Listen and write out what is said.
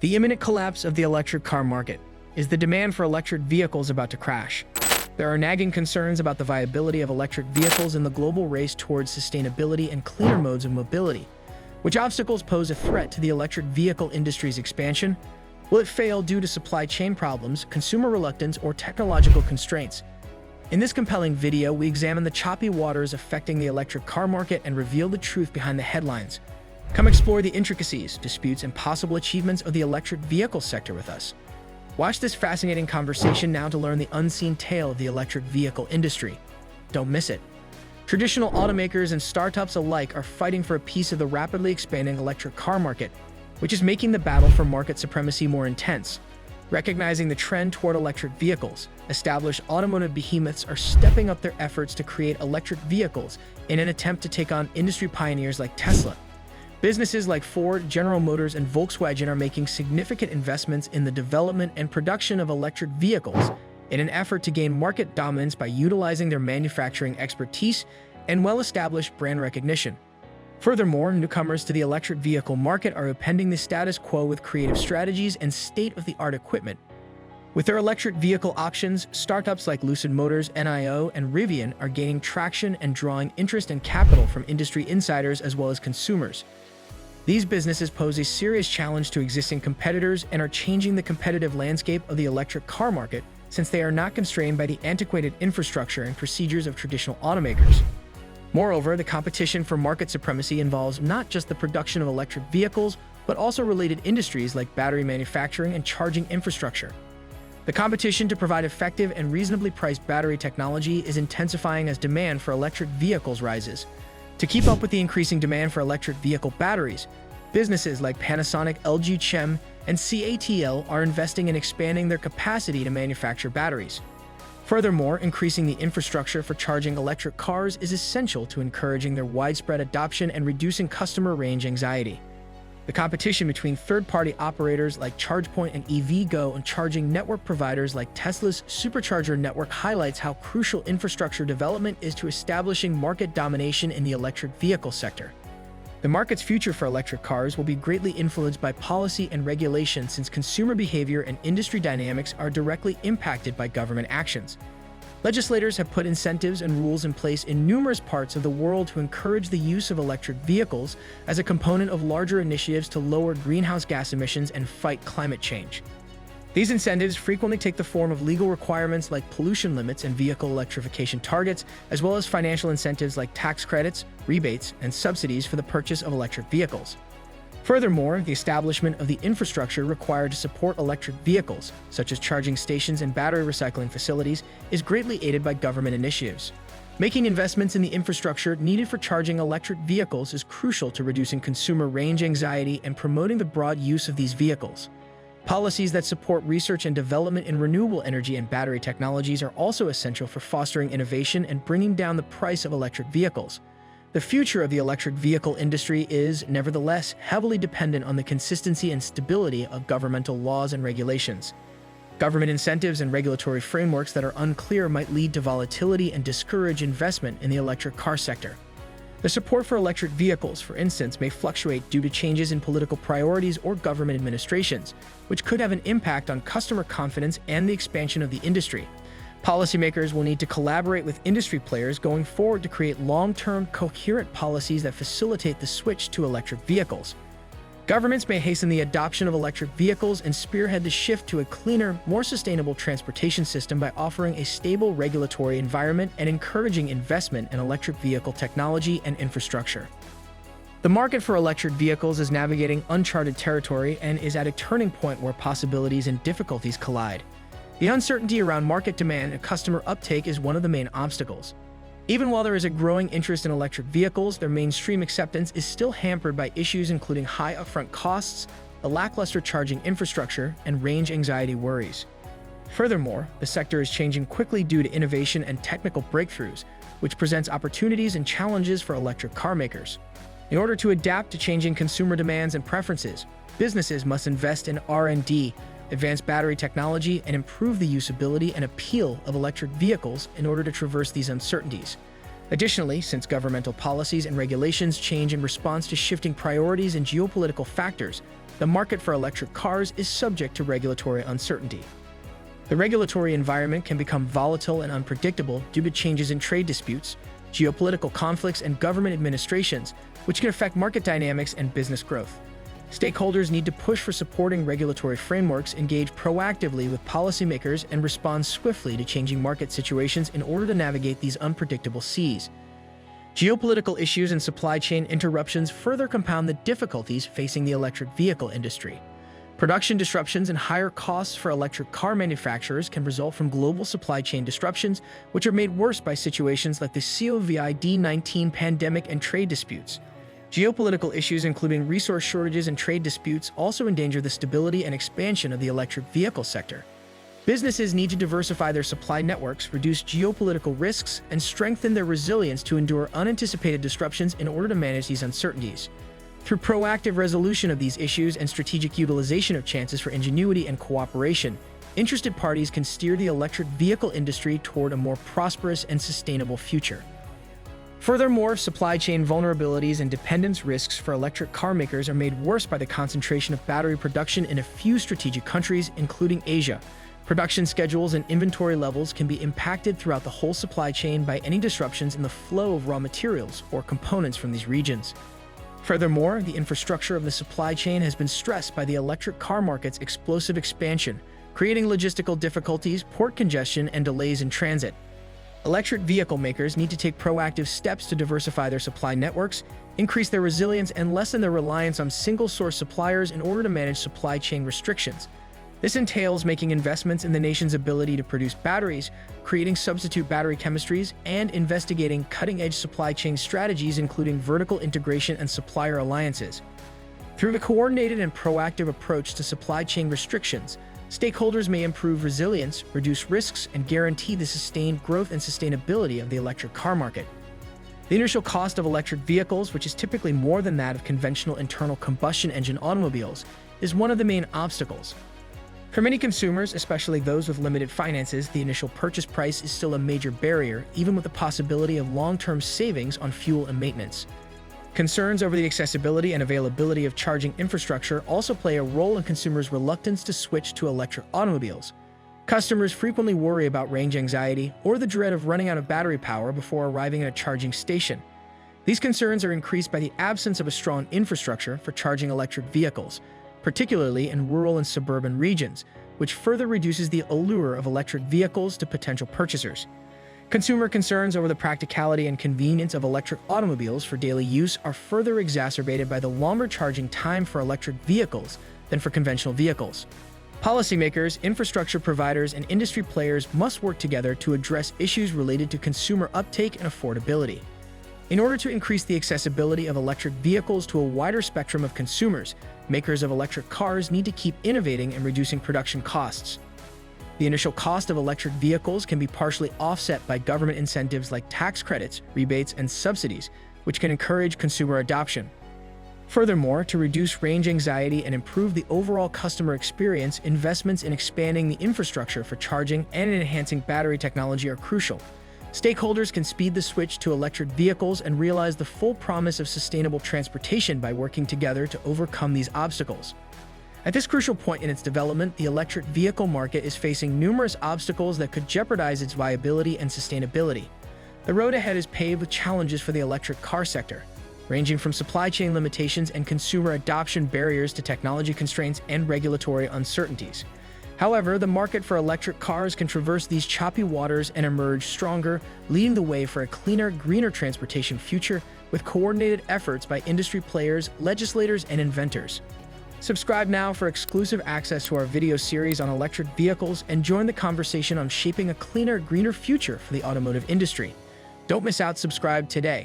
The imminent collapse of the electric car market. Is the demand for electric vehicles about to crash? There are nagging concerns about the viability of electric vehicles in the global race towards sustainability and cleaner modes of mobility. Which obstacles pose a threat to the electric vehicle industry's expansion? Will it fail due to supply chain problems, consumer reluctance, or technological constraints? In this compelling video, we examine the choppy waters affecting the electric car market and reveal the truth behind the headlines. Come explore the intricacies, disputes, and possible achievements of the electric vehicle sector with us. Watch this fascinating conversation now to learn the unseen tale of the electric vehicle industry. Don't miss it. Traditional automakers and startups alike are fighting for a piece of the rapidly expanding electric car market, which is making the battle for market supremacy more intense. Recognizing the trend toward electric vehicles, established automotive behemoths are stepping up their efforts to create electric vehicles in an attempt to take on industry pioneers like Tesla. Businesses like Ford, General Motors, and Volkswagen are making significant investments in the development and production of electric vehicles in an effort to gain market dominance by utilizing their manufacturing expertise and well-established brand recognition. Furthermore, newcomers to the electric vehicle market are upending the status quo with creative strategies and state-of-the-art equipment. With their electric vehicle auctions, startups like Lucid Motors, NIO, and Rivian are gaining traction and drawing interest and capital from industry insiders as well as consumers. These businesses pose a serious challenge to existing competitors and are changing the competitive landscape of the electric car market since they are not constrained by the antiquated infrastructure and procedures of traditional automakers. Moreover, the competition for market supremacy involves not just the production of electric vehicles, but also related industries like battery manufacturing and charging infrastructure. The competition to provide effective and reasonably priced battery technology is intensifying as demand for electric vehicles rises. To keep up with the increasing demand for electric vehicle batteries, businesses like Panasonic, LG Chem, and CATL are investing in expanding their capacity to manufacture batteries. Furthermore, increasing the infrastructure for charging electric cars is essential to encouraging their widespread adoption and reducing customer range anxiety. The competition between third-party operators like ChargePoint and EVgo and charging network providers like Tesla's supercharger network highlights how crucial infrastructure development is to establishing market domination in the electric vehicle sector. The market's future for electric cars will be greatly influenced by policy and regulation since consumer behavior and industry dynamics are directly impacted by government actions. Legislators have put incentives and rules in place in numerous parts of the world to encourage the use of electric vehicles as a component of larger initiatives to lower greenhouse gas emissions and fight climate change. These incentives frequently take the form of legal requirements like pollution limits and vehicle electrification targets, as well as financial incentives like tax credits, rebates, and subsidies for the purchase of electric vehicles. Furthermore, the establishment of the infrastructure required to support electric vehicles, such as charging stations and battery recycling facilities, is greatly aided by government initiatives. Making investments in the infrastructure needed for charging electric vehicles is crucial to reducing consumer range anxiety and promoting the broad use of these vehicles. Policies that support research and development in renewable energy and battery technologies are also essential for fostering innovation and bringing down the price of electric vehicles. The future of the electric vehicle industry is, nevertheless, heavily dependent on the consistency and stability of governmental laws and regulations. Government incentives and regulatory frameworks that are unclear might lead to volatility and discourage investment in the electric car sector. The support for electric vehicles, for instance, may fluctuate due to changes in political priorities or government administrations, which could have an impact on customer confidence and the expansion of the industry. Policymakers will need to collaborate with industry players going forward to create long-term, coherent policies that facilitate the switch to electric vehicles. Governments may hasten the adoption of electric vehicles and spearhead the shift to a cleaner, more sustainable transportation system by offering a stable regulatory environment and encouraging investment in electric vehicle technology and infrastructure. The market for electric vehicles is navigating uncharted territory and is at a turning point where possibilities and difficulties collide. The uncertainty around market demand and customer uptake is one of the main obstacles. Even while there is a growing interest in electric vehicles, their mainstream acceptance is still hampered by issues including high upfront costs, a lackluster charging infrastructure, and range anxiety worries. Furthermore, the sector is changing quickly due to innovation and technical breakthroughs, which presents opportunities and challenges for electric car makers. In order to adapt to changing consumer demands and preferences, businesses must invest in R&D, advance battery technology, and improve the usability and appeal of electric vehicles in order to traverse these uncertainties. Additionally, since governmental policies and regulations change in response to shifting priorities and geopolitical factors, the market for electric cars is subject to regulatory uncertainty. The regulatory environment can become volatile and unpredictable due to changes in trade disputes, geopolitical conflicts, and government administrations, which can affect market dynamics and business growth. Stakeholders need to push for supporting regulatory frameworks, engage proactively with policymakers, and respond swiftly to changing market situations in order to navigate these unpredictable seas. Geopolitical issues and supply chain interruptions further compound the difficulties facing the electric vehicle industry. Production disruptions and higher costs for electric car manufacturers can result from global supply chain disruptions, which are made worse by situations like the COVID-19 pandemic and trade disputes. Geopolitical issues, including resource shortages and trade disputes, also endanger the stability and expansion of the electric vehicle sector. Businesses need to diversify their supply networks, reduce geopolitical risks, and strengthen their resilience to endure unanticipated disruptions in order to manage these uncertainties. Through proactive resolution of these issues and strategic utilization of chances for ingenuity and cooperation, interested parties can steer the electric vehicle industry toward a more prosperous and sustainable future. Furthermore, supply chain vulnerabilities and dependence risks for electric car makers are made worse by the concentration of battery production in a few strategic countries, including Asia. Production schedules and inventory levels can be impacted throughout the whole supply chain by any disruptions in the flow of raw materials or components from these regions. Furthermore, the infrastructure of the supply chain has been stressed by the electric car market's explosive expansion, creating logistical difficulties, port congestion, and delays in transit. Electric vehicle makers need to take proactive steps to diversify their supply networks, increase their resilience, and lessen their reliance on single-source suppliers in order to manage supply chain restrictions. This entails making investments in the nation's ability to produce batteries, creating substitute battery chemistries, and investigating cutting-edge supply chain strategies, including vertical integration and supplier alliances. Through a coordinated and proactive approach to supply chain restrictions, stakeholders may improve resilience, reduce risks, and guarantee the sustained growth and sustainability of the electric car market. The initial cost of electric vehicles, which is typically more than that of conventional internal combustion engine automobiles, is one of the main obstacles. For many consumers, especially those with limited finances, the initial purchase price is still a major barrier, even with the possibility of long-term savings on fuel and maintenance. Concerns over the accessibility and availability of charging infrastructure also play a role in consumers' reluctance to switch to electric automobiles. Customers frequently worry about range anxiety or the dread of running out of battery power before arriving at a charging station. These concerns are increased by the absence of a strong infrastructure for charging electric vehicles, particularly in rural and suburban regions, which further reduces the allure of electric vehicles to potential purchasers. Consumer concerns over the practicality and convenience of electric automobiles for daily use are further exacerbated by the longer charging time for electric vehicles than for conventional vehicles. Policymakers, infrastructure providers, and industry players must work together to address issues related to consumer uptake and affordability. In order to increase the accessibility of electric vehicles to a wider spectrum of consumers, makers of electric cars need to keep innovating and reducing production costs. The initial cost of electric vehicles can be partially offset by government incentives like tax credits, rebates, and subsidies, which can encourage consumer adoption. Furthermore, to reduce range anxiety and improve the overall customer experience, investments in expanding the infrastructure for charging and in enhancing battery technology are crucial. Stakeholders can speed the switch to electric vehicles and realize the full promise of sustainable transportation by working together to overcome these obstacles. At this crucial point in its development, the electric vehicle market is facing numerous obstacles that could jeopardize its viability and sustainability. The road ahead is paved with challenges for the electric car sector, ranging from supply chain limitations and consumer adoption barriers to technology constraints and regulatory uncertainties. However, the market for electric cars can traverse these choppy waters and emerge stronger, leading the way for a cleaner, greener transportation future with coordinated efforts by industry players, legislators, and inventors. Subscribe now for exclusive access to our video series on electric vehicles and join the conversation on shaping a cleaner, greener future for the automotive industry. Don't miss out, subscribe today.